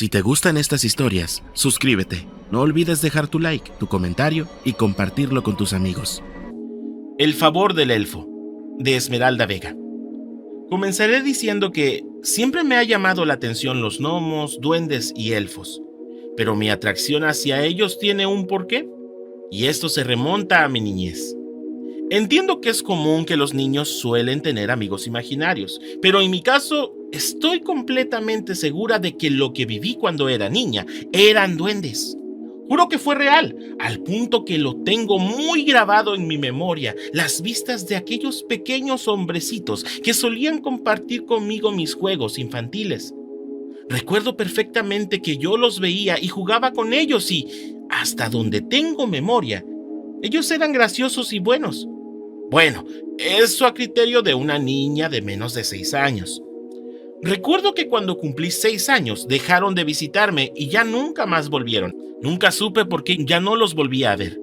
Si te gustan estas historias, suscríbete. No olvides dejar tu like, tu comentario y compartirlo con tus amigos. El favor del elfo, de Esmeralda Vega. Comenzaré diciendo que siempre me ha llamado la atención los gnomos, duendes y elfos, pero mi atracción hacia ellos tiene un porqué, y esto se remonta a mi niñez. Entiendo que es común que los niños suelen tener amigos imaginarios, pero en mi caso estoy completamente segura de que lo que viví cuando era niña eran duendes. Juro que fue real, al punto que lo tengo muy grabado en mi memoria, las vistas de aquellos pequeños hombrecitos que solían compartir conmigo mis juegos infantiles. Recuerdo perfectamente que yo los veía y jugaba con ellos y, hasta donde tengo memoria, ellos eran graciosos y buenos. Bueno, eso a criterio de una niña de menos de 6 años. Recuerdo que cuando cumplí 6 años dejaron de visitarme y ya nunca más volvieron. Nunca supe por qué ya no los volví a ver.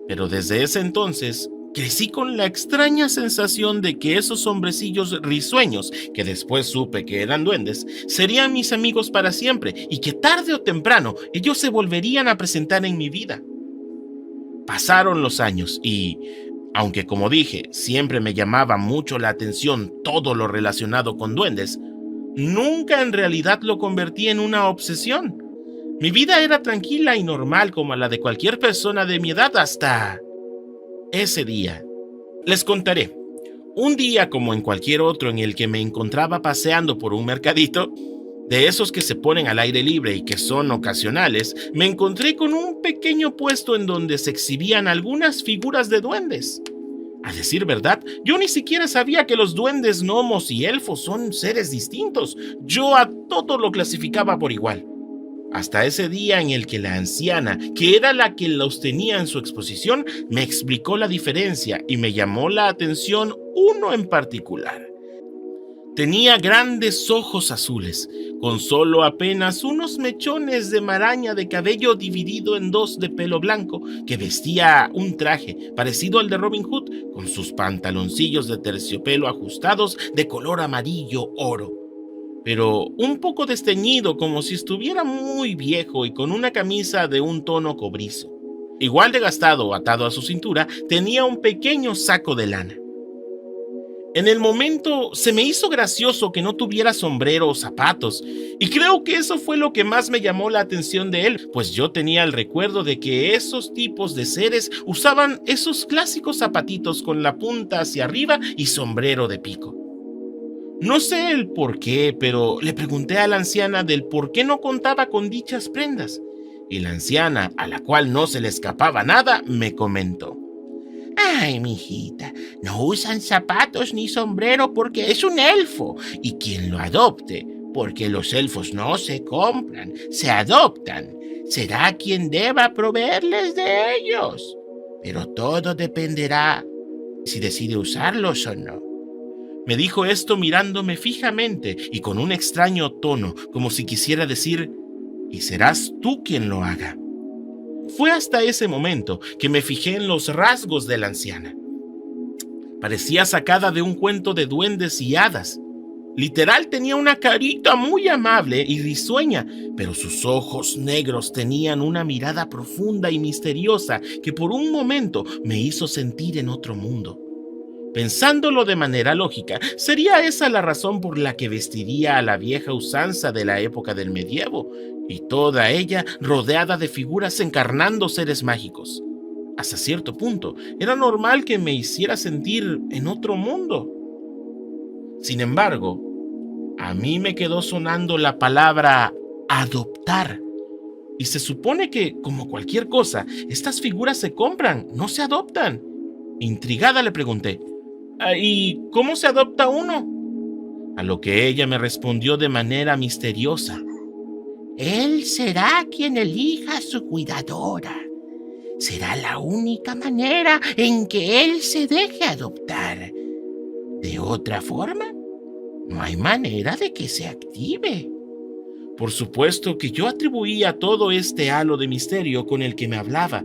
Pero desde ese entonces crecí con la extraña sensación de que esos hombrecillos risueños, que después supe que eran duendes, serían mis amigos para siempre y que tarde o temprano ellos se volverían a presentar en mi vida. Pasaron los años y, aunque como dije, siempre me llamaba mucho la atención todo lo relacionado con duendes, nunca en realidad lo convertí en una obsesión. Mi vida era tranquila y normal como la de cualquier persona de mi edad hasta ese día. Les contaré. Un día como en cualquier otro en el que me encontraba paseando por un mercadito, de esos que se ponen al aire libre y que son ocasionales, me encontré con un pequeño puesto en donde se exhibían algunas figuras de duendes. A decir verdad, yo ni siquiera sabía que los duendes, gnomos y elfos son seres distintos. Yo a todo lo clasificaba por igual. Hasta ese día en el que la anciana, que era la que los tenía en su exposición, me explicó la diferencia y me llamó la atención uno en particular. Tenía grandes ojos azules, con solo apenas unos mechones de maraña de cabello dividido en dos de pelo blanco, que vestía un traje parecido al de Robin Hood, con sus pantaloncillos de terciopelo ajustados de color amarillo oro, pero un poco desteñido, como si estuviera muy viejo, y con una camisa de un tono cobrizo. Igual de gastado, atado a su cintura, tenía un pequeño saco de lana. En el momento se me hizo gracioso que no tuviera sombrero o zapatos, y creo que eso fue lo que más me llamó la atención de él, pues yo tenía el recuerdo de que esos tipos de seres usaban esos clásicos zapatitos con la punta hacia arriba y sombrero de pico. No sé el por qué, pero le pregunté a la anciana del por qué no contaba con dichas prendas, y la anciana, a la cual no se le escapaba nada, me comentó: «Ay, mijita, no usan zapatos ni sombrero porque es un elfo, y quien lo adopte, porque los elfos no se compran, se adoptan, será quien deba proveerles de ellos. Pero todo dependerá si decide usarlos o no». Me dijo esto mirándome fijamente y con un extraño tono, como si quisiera decir: «Y serás tú quien lo haga». Fue hasta ese momento que me fijé en los rasgos de la anciana. Parecía sacada de un cuento de duendes y hadas. Literal, tenía una carita muy amable y risueña, pero sus ojos negros tenían una mirada profunda y misteriosa que por un momento me hizo sentir en otro mundo. Pensándolo de manera lógica, sería esa la razón por la que vestiría a la vieja usanza de la época del medievo, y toda ella rodeada de figuras encarnando seres mágicos. Hasta cierto punto, era normal que me hiciera sentir en otro mundo. Sin embargo, a mí me quedó sonando la palabra adoptar. Y se supone que, como cualquier cosa, estas figuras se compran, no se adoptan. Intrigada le pregunté: «¿Y cómo se adopta uno?». A lo que ella me respondió de manera misteriosa: «Él será quien elija a su cuidadora. Será la única manera en que él se deje adoptar. De otra forma, no hay manera de que se active». Por supuesto que yo atribuía todo este halo de misterio con el que me hablaba,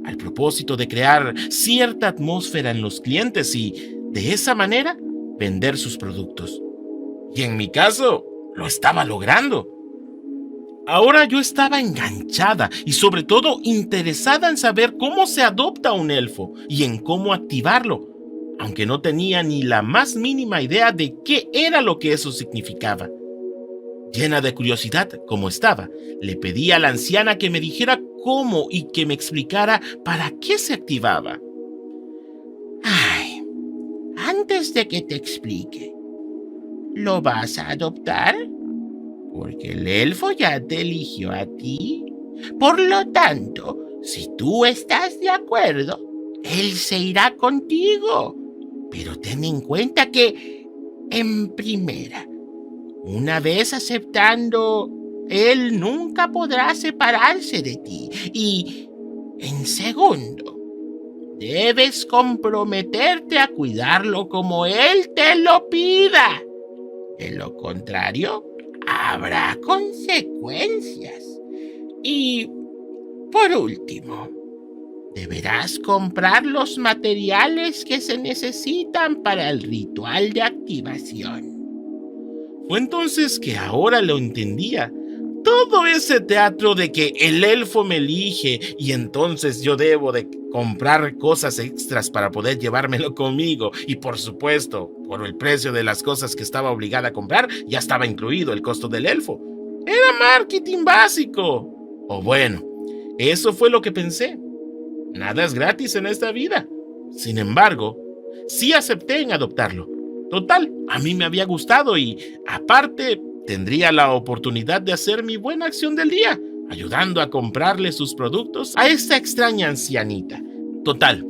al propósito de crear cierta atmósfera en los clientes y, de esa manera, vender sus productos. Y en mi caso, lo estaba logrando. Ahora yo estaba enganchada y sobre todo interesada en saber cómo se adopta un elfo y en cómo activarlo, aunque no tenía ni la más mínima idea de qué era lo que eso significaba. Llena de curiosidad, como estaba, le pedí a la anciana que me dijera cómo y que me explicara para qué se activaba. Ay, antes de que te explique, ¿lo vas a adoptar? Porque el elfo ya te eligió a ti. Por lo tanto, si tú estás de acuerdo, él se irá contigo. Pero ten en cuenta que, en primera, una vez aceptando, él nunca podrá separarse de ti. Y, en segundo, debes comprometerte a cuidarlo como él te lo pida. De lo contrario, habrá consecuencias. Y, por último, deberás comprar los materiales que se necesitan para el ritual de activación. Fue entonces que ahora lo entendía. Todo ese teatro de que el elfo me elige y entonces yo debo de comprar cosas extras para poder llevármelo conmigo, y por supuesto, por el precio de las cosas que estaba obligada a comprar, ya estaba incluido el costo del elfo. Era marketing básico. O bueno, eso fue lo que pensé. Nada es gratis en esta vida. Sin embargo, sí acepté en adoptarlo. Total, a mí me había gustado y, aparte, tendría la oportunidad de hacer mi buena acción del día, ayudando a comprarle sus productos a esta extraña ancianita. Total,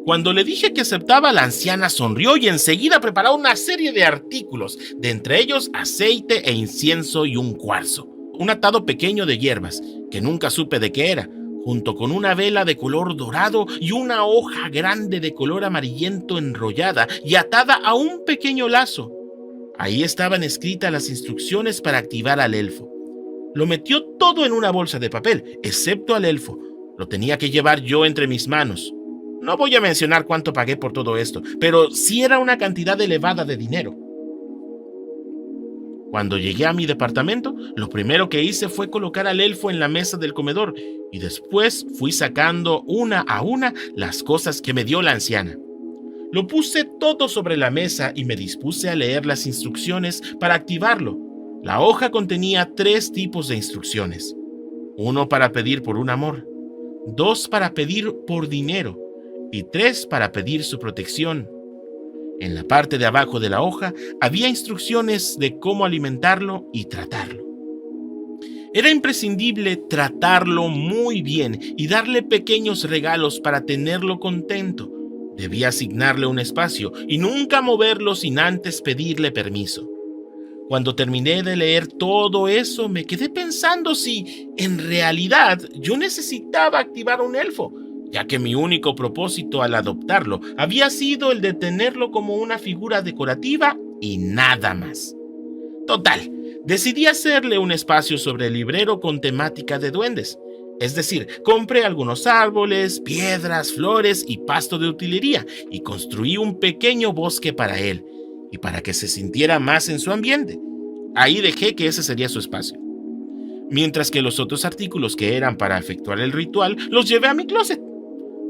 cuando le dije que aceptaba, la anciana sonrió y enseguida preparó una serie de artículos, de entre ellos aceite e incienso y un cuarzo, un atado pequeño de hierbas, que nunca supe de qué era, junto con una vela de color dorado y una hoja grande de color amarillento enrollada y atada a un pequeño lazo. Ahí estaban escritas las instrucciones para activar al elfo. Lo metió todo en una bolsa de papel, excepto al elfo. Lo tenía que llevar yo entre mis manos. No voy a mencionar cuánto pagué por todo esto, pero sí era una cantidad elevada de dinero. Cuando llegué a mi departamento, lo primero que hice fue colocar al elfo en la mesa del comedor y después fui sacando una a una las cosas que me dio la anciana. Lo puse todo sobre la mesa y me dispuse a leer las instrucciones para activarlo. La hoja contenía 3 tipos de instrucciones. 1 para pedir por un amor, 2 para pedir por dinero y 3 para pedir su protección. En la parte de abajo de la hoja había instrucciones de cómo alimentarlo y tratarlo. Era imprescindible tratarlo muy bien y darle pequeños regalos para tenerlo contento. Debía asignarle un espacio y nunca moverlo sin antes pedirle permiso. Cuando terminé de leer todo eso, me quedé pensando si, en realidad, yo necesitaba activar un elfo, ya que mi único propósito al adoptarlo había sido el de tenerlo como una figura decorativa y nada más. Total, decidí hacerle un espacio sobre el librero con temática de duendes. Es decir, compré algunos árboles, piedras, flores y pasto de utilería y construí un pequeño bosque para él y para que se sintiera más en su ambiente. Ahí dejé que ese sería su espacio. Mientras que los otros artículos que eran para efectuar el ritual los llevé a mi closet.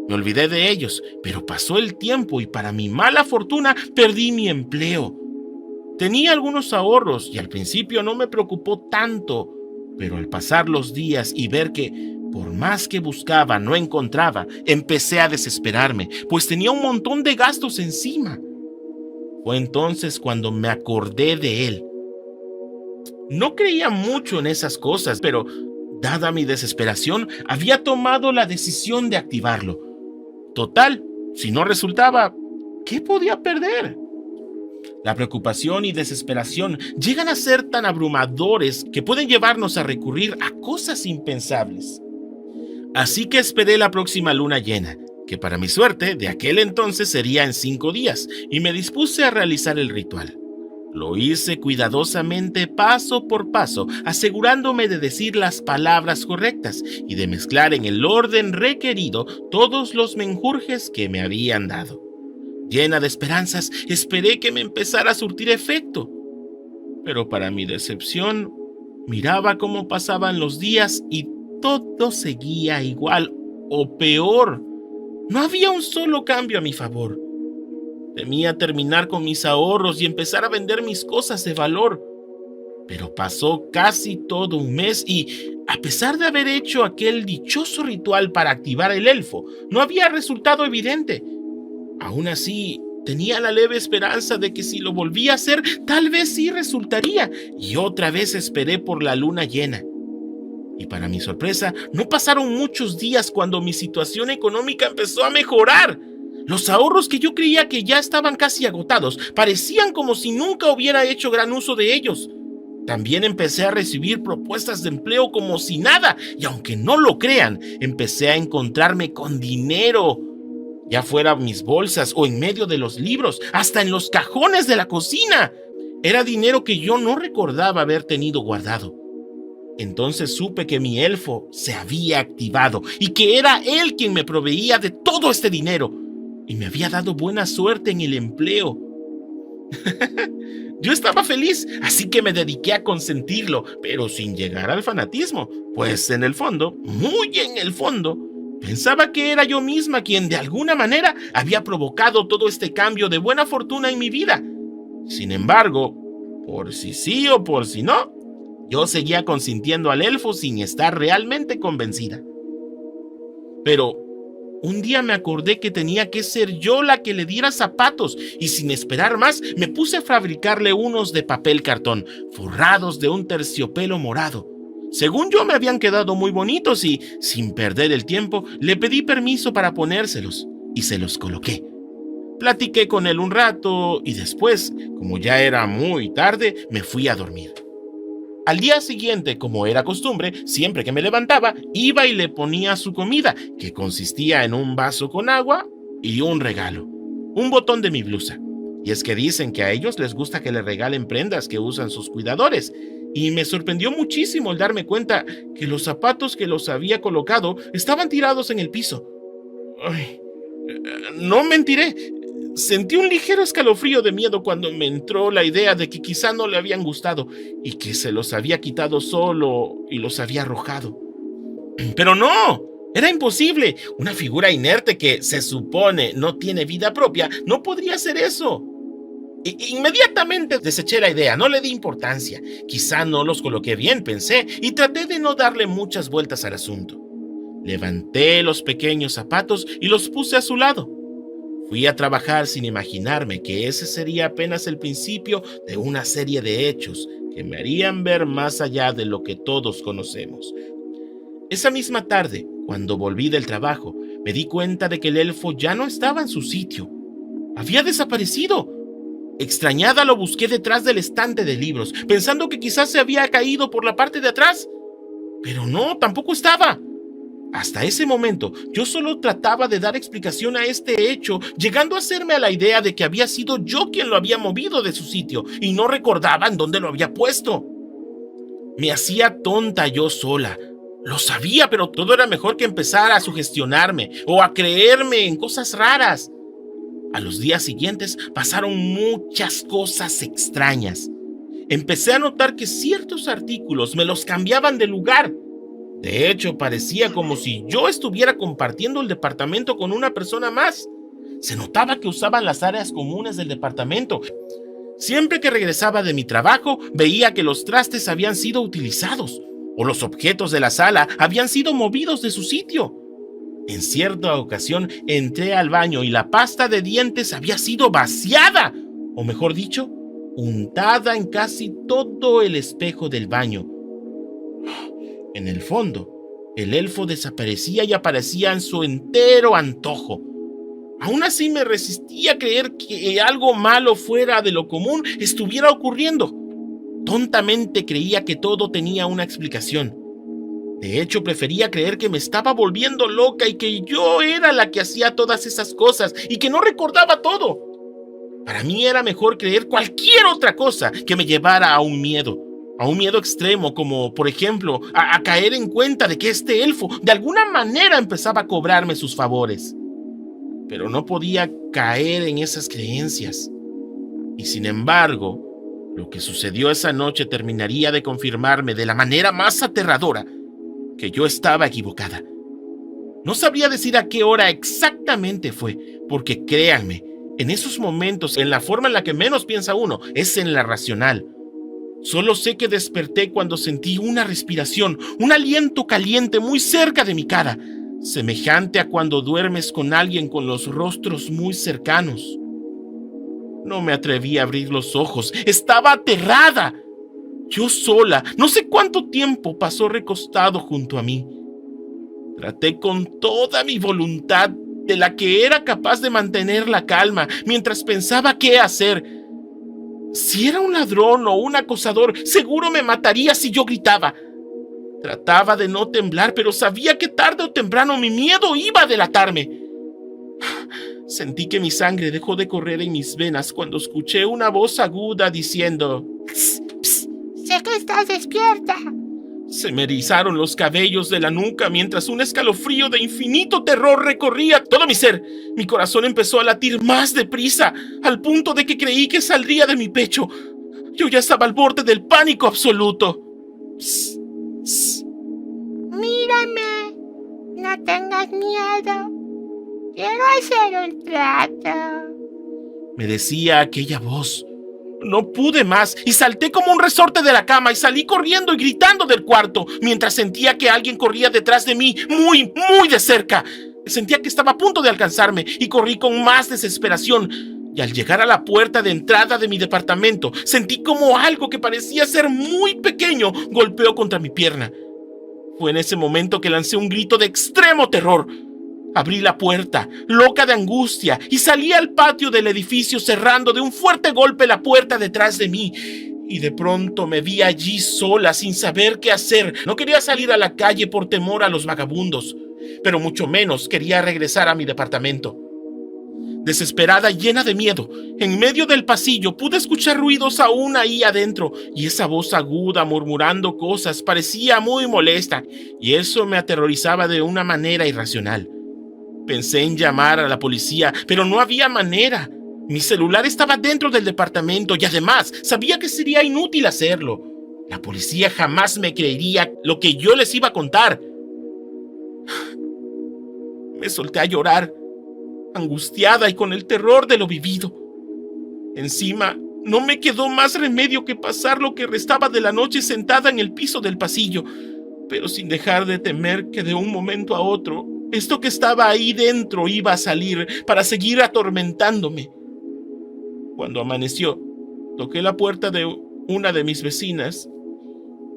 Me olvidé de ellos, pero pasó el tiempo y para mi mala fortuna perdí mi empleo. Tenía algunos ahorros y al principio no me preocupó tanto, pero al pasar los días y ver que, por más que buscaba, no encontraba, empecé a desesperarme, pues tenía un montón de gastos encima. Fue entonces cuando me acordé de él. No creía mucho en esas cosas, pero, dada mi desesperación, había tomado la decisión de activarlo. Total, si no resultaba, ¿qué podía perder? La preocupación y desesperación llegan a ser tan abrumadores que pueden llevarnos a recurrir a cosas impensables. Así que esperé la próxima luna llena, que para mi suerte de aquel entonces sería en 5 días, y me dispuse a realizar el ritual. Lo hice cuidadosamente paso por paso, asegurándome de decir las palabras correctas y de mezclar en el orden requerido todos los menjurjes que me habían dado. Llena de esperanzas, esperé que me empezara a surtir efecto. Pero para mi decepción, Miraba cómo pasaban los días y todo seguía igual o peor. No había un solo cambio a mi favor. Temía terminar con mis ahorros y empezar a vender mis cosas de valor. Pero pasó casi todo un mes y, a pesar de haber hecho aquel dichoso ritual para activar el elfo, no había resultado evidente. Aún así, tenía la leve esperanza de que si lo volvía a hacer, tal vez sí resultaría, y otra vez esperé por la luna llena. Y para mi sorpresa, no pasaron muchos días cuando mi situación económica empezó a mejorar. Los ahorros que yo creía que ya estaban casi agotados parecían como si nunca hubiera hecho gran uso de ellos. También empecé a recibir propuestas de empleo como si nada, y aunque no lo crean, empecé a encontrarme con dinero, ya fuera en mis bolsas o en medio de los libros, hasta en los cajones de la cocina. Era dinero que yo no recordaba haber tenido guardado. Entonces supe que mi elfo se había activado y que era él quien me proveía de todo este dinero y me había dado buena suerte en el empleo. Yo estaba feliz, así que me dediqué a consentirlo, pero sin llegar al fanatismo, pues en el fondo, muy en el fondo, pensaba que era yo misma quien de alguna manera había provocado todo este cambio de buena fortuna en mi vida. Sin embargo, por si sí o por si no, yo seguía consintiendo al elfo sin estar realmente convencida. Pero un día me acordé que tenía que ser yo la que le diera zapatos y sin esperar más me puse a fabricarle unos de papel cartón, forrados de un terciopelo morado. Según yo me habían quedado muy bonitos y, sin perder el tiempo, le pedí permiso para ponérselos y se los coloqué. Platiqué con él un rato y después, como ya era muy tarde, me fui a dormir. Al día siguiente, como era costumbre, siempre que me levantaba, iba y le ponía su comida, que consistía en un vaso con agua y un regalo, un botón de mi blusa. Y es que dicen que a ellos les gusta que le regalen prendas que usan sus cuidadores, y me sorprendió muchísimo el darme cuenta que los zapatos que los había colocado estaban tirados en el piso. Ay, no mentiré. Sentí un ligero escalofrío de miedo cuando me entró la idea de que quizá no le habían gustado y que se los había quitado solo y los había arrojado. Pero no, era imposible. Una figura inerte que se supone no tiene vida propia no podría hacer eso. Inmediatamente deseché la idea, no le di importancia. Quizá no los coloqué bien, pensé, y traté de no darle muchas vueltas al asunto. Levanté los pequeños zapatos y los puse a su lado. Fui a trabajar sin imaginarme que ese sería apenas el principio de una serie de hechos que me harían ver más allá de lo que todos conocemos. Esa misma tarde, cuando volví del trabajo, me di cuenta de que el elfo ya no estaba en su sitio. Había desaparecido. Extrañada lo busqué detrás del estante de libros, pensando que quizás se había caído por la parte de atrás. Pero no, tampoco estaba. Hasta ese momento, yo solo trataba de dar explicación a este hecho, llegando a hacerme a la idea de que había sido yo quien lo había movido de su sitio y no recordaba en dónde lo había puesto. Me hacía tonta yo sola. Lo sabía, pero todo era mejor que empezar a sugestionarme o a creerme en cosas raras. A los días siguientes pasaron muchas cosas extrañas. Empecé a notar que ciertos artículos me los cambiaban de lugar. De hecho, parecía como si yo estuviera compartiendo el departamento con una persona más. Se notaba que usaban las áreas comunes del departamento. Siempre que regresaba de mi trabajo, veía que los trastes habían sido utilizados o los objetos de la sala habían sido movidos de su sitio. En cierta ocasión, entré al baño y la pasta de dientes había sido vaciada, o mejor dicho, untada en casi todo el espejo del baño. En el fondo, el elfo desaparecía y aparecía en su entero antojo. Aún así me resistía a creer que algo malo fuera de lo común estuviera ocurriendo. Tontamente creía que todo tenía una explicación. De hecho, prefería creer que me estaba volviendo loca y que yo era la que hacía todas esas cosas y que no recordaba todo. Para mí era mejor creer cualquier otra cosa que me llevara a un miedo extremo, como por ejemplo a caer en cuenta de que este elfo de alguna manera empezaba a cobrarme sus favores. Pero no podía caer en esas creencias. Y sin embargo, Lo que sucedió esa noche terminaría de confirmarme de la manera más aterradora que yo estaba equivocada. No sabría decir a qué hora exactamente fue, porque créanme, en esos momentos, en la forma en la que menos piensa uno, es en la racional. Solo sé que desperté cuando sentí una respiración, un aliento caliente muy cerca de mi cara, semejante a cuando duermes con alguien con los rostros muy cercanos. No me atreví a abrir los ojos, estaba aterrada. Yo sola, no sé cuánto tiempo pasó recostado junto a mí. Traté con toda mi voluntad, de la que era capaz de mantener la calma, mientras pensaba qué hacer. Si era un ladrón o un acosador, seguro me mataría si yo gritaba. Trataba de no temblar, pero sabía que tarde o temprano mi miedo iba a delatarme. Sentí que mi sangre dejó de correr en mis venas cuando escuché una voz aguda diciendo: Psst, psst, sé que estás despierta. Se me erizaron los cabellos de la nuca mientras un escalofrío de infinito terror recorría todo mi ser. Mi corazón empezó a latir más deprisa, al punto de que creí que saldría de mi pecho. Yo ya estaba al borde del pánico absoluto. Psst, psst. Mírame, no tengas miedo. Quiero hacer un trato, me decía aquella voz. No pude más y salté como un resorte de la cama y salí corriendo y gritando del cuarto mientras sentía que alguien corría detrás de mí muy, muy de cerca. Sentía que estaba a punto de alcanzarme y corrí con más desesperación. Y al llegar a la puerta de entrada de mi departamento, sentí como algo que parecía ser muy pequeño golpeó contra mi pierna. Fue en ese momento que lancé un grito de extremo terror. Abrí la puerta, loca de angustia, y salí al patio del edificio cerrando de un fuerte golpe la puerta detrás de mí. Y de pronto me vi allí sola, sin saber qué hacer. No quería salir a la calle por temor a los vagabundos, pero mucho menos quería regresar a mi departamento. Desesperada, llena de miedo, en medio del pasillo pude escuchar ruidos aún ahí adentro, y esa voz aguda murmurando cosas parecía muy molesta, y eso me aterrorizaba de una manera irracional. Pensé en llamar a la policía, pero no había manera. Mi celular estaba dentro del departamento y además sabía que sería inútil hacerlo. La policía jamás me creería lo que yo les iba a contar. Me solté a llorar, angustiada y con el terror de lo vivido. Encima, no me quedó más remedio que pasar lo que restaba de la noche sentada en el piso del pasillo, pero sin dejar de temer que de un momento a otro esto que estaba ahí dentro iba a salir para seguir atormentándome. Cuando amaneció, toqué la puerta de una de mis vecinas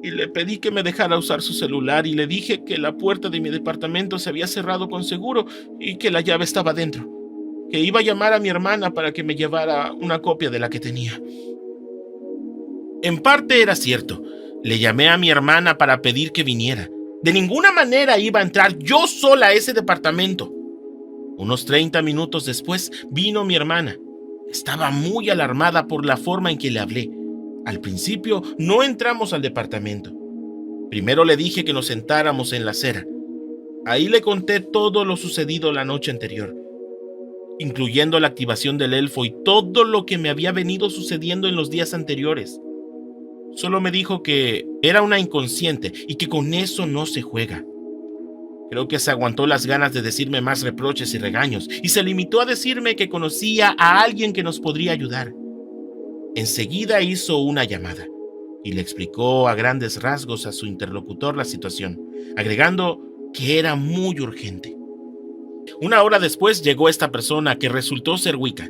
y le pedí que me dejara usar su celular y le dije que la puerta de mi departamento se había cerrado con seguro y que la llave estaba dentro, que iba a llamar a mi hermana para que me llevara una copia de la que tenía. En parte era cierto. Le llamé a mi hermana para pedir que viniera. De ninguna manera iba a entrar yo sola a ese departamento. Unos 30 minutos después vino mi hermana. Estaba muy alarmada por la forma en que le hablé. Al principio no entramos al departamento. Primero le dije que nos sentáramos en la acera. Ahí le conté todo lo sucedido la noche anterior, incluyendo la activación del elfo y todo lo que me había venido sucediendo en los días anteriores. Solo me dijo que era una inconsciente y que con eso no se juega. Creo que se aguantó las ganas de decirme más reproches y regaños y se limitó a decirme que conocía a alguien que nos podría ayudar. Enseguida hizo una llamada y le explicó a grandes rasgos a su interlocutor la situación, agregando que era muy urgente. Una hora después llegó esta persona que resultó ser Wicca.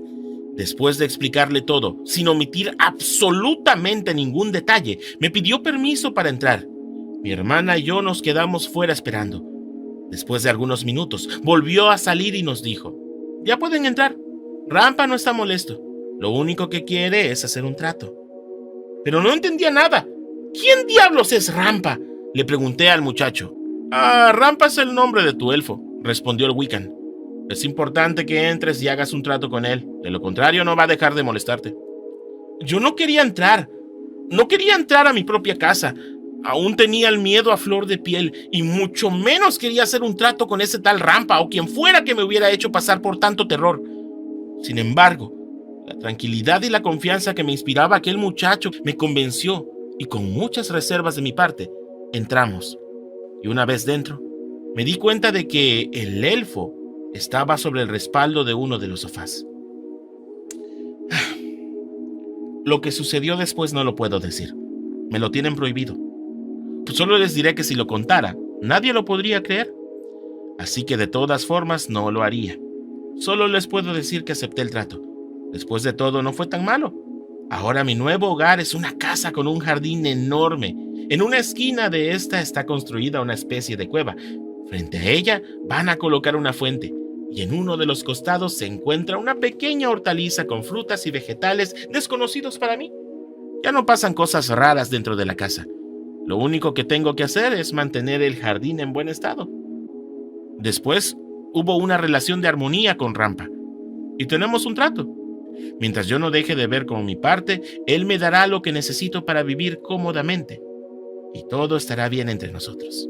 Después de explicarle todo, sin omitir absolutamente ningún detalle, me pidió permiso para entrar. Mi hermana y yo nos quedamos fuera esperando. Después de algunos minutos, volvió a salir y nos dijo: «Ya pueden entrar. Rampa no está molesto. Lo único que quiere es hacer un trato». Pero no entendía nada. «¿Quién diablos es Rampa?», le pregunté al muchacho. «Rampa es el nombre de tu elfo», respondió el Wiccan. «Es importante que entres y hagas un trato con él. De lo contrario, no va a dejar de molestarte». Yo no quería entrar. No quería entrar a mi propia casa. Aún tenía el miedo a flor de piel y mucho menos quería hacer un trato con ese tal Rampa o quien fuera que me hubiera hecho pasar por tanto terror. Sin embargo, La tranquilidad y la confianza que me inspiraba aquel muchacho me convenció y con muchas reservas de mi parte, entramos. Y una vez dentro, me di cuenta de que el elfo estaba sobre el respaldo de uno de los sofás. Lo que sucedió después no lo puedo decir. Me lo tienen prohibido. Pues solo les diré que si lo contara, nadie lo podría creer. Así que de todas formas no lo haría. Solo les puedo decir que acepté el trato. Después de todo, no fue tan malo. Ahora mi nuevo hogar es una casa con un jardín enorme. En una esquina de esta está construida una especie de cueva. Frente a ella van a colocar una fuente. Y en uno de los costados se encuentra una pequeña hortaliza con frutas y vegetales desconocidos para mí. Ya no pasan cosas raras dentro de la casa. Lo único que tengo que hacer es mantener el jardín en buen estado. Después hubo una relación de armonía con Rampa. Y tenemos un trato. Mientras yo no deje de ver como mi parte, él me dará lo que necesito para vivir cómodamente. Y todo estará bien entre nosotros.